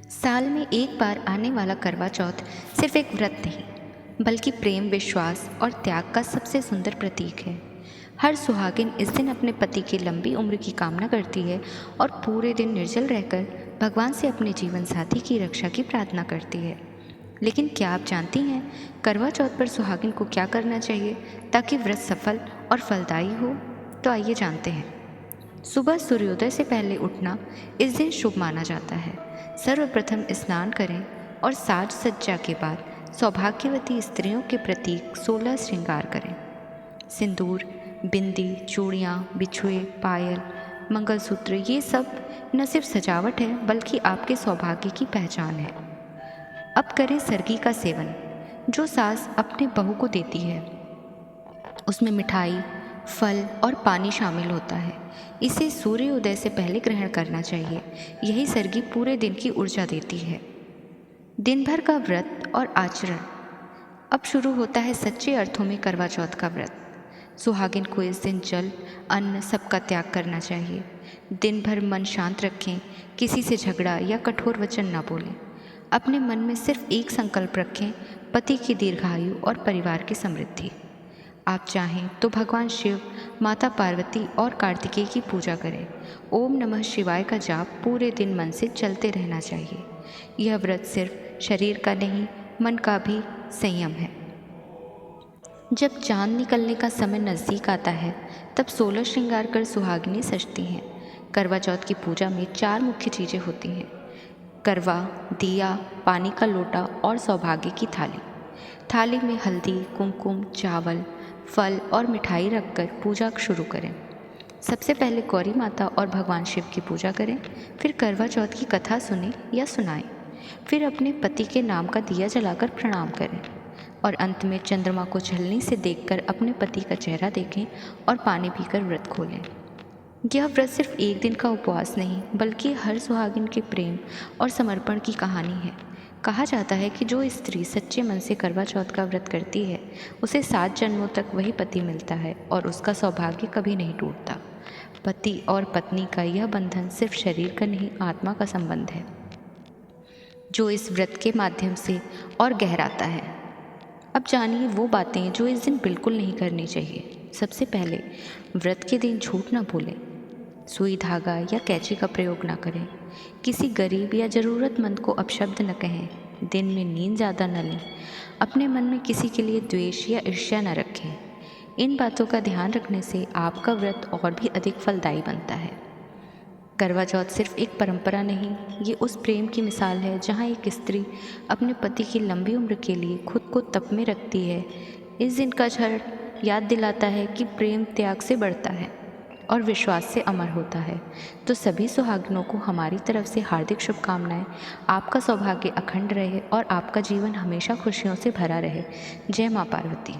साल में एक बार आने वाला करवा चौथ सिर्फ एक व्रत नहीं बल्कि प्रेम, विश्वास और त्याग का सबसे सुंदर प्रतीक है। हर सुहागिन इस दिन अपने पति की लंबी उम्र की कामना करती है और पूरे दिन निर्जल रहकर भगवान से अपने जीवन साथी की रक्षा की प्रार्थना करती है। लेकिन क्या आप जानती हैं करवा चौथ पर सुहागिन को क्या करना चाहिए ताकि व्रत सफल और फलदायी हो? तो आइए जानते हैं। सुबह सूर्योदय से पहले उठना इस दिन शुभ माना जाता है। सर्वप्रथम स्नान करें और साज सज्जा के बाद सौभाग्यवती स्त्रियों के प्रतीक 16 श्रृंगार करें। सिंदूर, बिंदी, चूड़ियाँ, बिछुए, पायल, मंगलसूत्र, ये सब न सिर्फ सजावट है बल्कि आपके सौभाग्य की पहचान है। अब करें सरगी का सेवन। जो सास अपने बहू को देती है उसमें मिठाई, फल और पानी शामिल होता है। इसे सूर्योदय से पहले ग्रहण करना चाहिए। यही सरगी पूरे दिन की ऊर्जा देती है। दिन भर का व्रत और आचरण। अब शुरू होता है सच्चे अर्थों में करवा चौथ का व्रत। सुहागिन को इस दिन जल, अन्न सबका त्याग करना चाहिए। दिन भर मन शांत रखें, किसी से झगड़ा या कठोर वचन न बोलें। अपने मन में सिर्फ एक संकल्प रखें, पति की दीर्घायु और परिवार की समृद्धि। आप चाहें तो भगवान शिव, माता पार्वती और कार्तिकेय की पूजा करें। ओम नमः शिवाय का जाप पूरे दिन मन से चलते रहना चाहिए। यह व्रत सिर्फ शरीर का नहीं, मन का भी संयम है। जब चांद निकलने का समय नज़दीक आता है तब 16 श्रृंगार कर सुहागिनें सजती हैं। करवा चौथ की पूजा में 4 मुख्य चीज़ें होती हैं: करवा, दिया, पानी का लोटा और सौभाग्य की थाली। थाली में हल्दी, कुमकुम, चावल, फल और मिठाई रखकर पूजा शुरू करें। सबसे पहले गौरी माता और भगवान शिव की पूजा करें, फिर करवा चौथ की कथा सुनें या सुनाएं, फिर अपने पति के नाम का दिया जलाकर प्रणाम करें और अंत में चंद्रमा को छलनी से देखकर अपने पति का चेहरा देखें और पानी पीकर व्रत खोलें। यह व्रत सिर्फ एक दिन का उपवास नहीं बल्कि हर सुहागिन के प्रेम और समर्पण की कहानी है। कहा जाता है कि जो स्त्री सच्चे मन से करवा चौथ का व्रत करती है उसे 7 जन्मों तक वही पति मिलता है और उसका सौभाग्य कभी नहीं टूटता। पति और पत्नी का यह बंधन सिर्फ शरीर का नहीं, आत्मा का संबंध है जो इस व्रत के माध्यम से और गहराता है। अब जानिए वो बातें जो इस दिन बिल्कुल नहीं करनी चाहिए। सबसे पहले, व्रत के दिन झूठ न बोलें। सुई, धागा या कैंची का प्रयोग न करें। किसी गरीब या ज़रूरतमंद को अपशब्द न कहें। दिन में नींद ज़्यादा न लें। अपने मन में किसी के लिए द्वेष या ईर्ष्या न रखें। इन बातों का ध्यान रखने से आपका व्रत और भी अधिक फलदायी बनता है। करवा चौथ सिर्फ एक परंपरा नहीं, ये उस प्रेम की मिसाल है जहाँ एक स्त्री अपने पति की लंबी उम्र के लिए खुद को तप में रखती है। इस दिन का क्षण याद दिलाता है कि प्रेम त्याग से बढ़ता है और विश्वास से अमर होता है। तो सभी सुहागिनों को हमारी तरफ से हार्दिक शुभकामनाएं। आपका सौभाग्य अखंड रहे और आपका जीवन हमेशा खुशियों से भरा रहे। जय माँ पार्वती।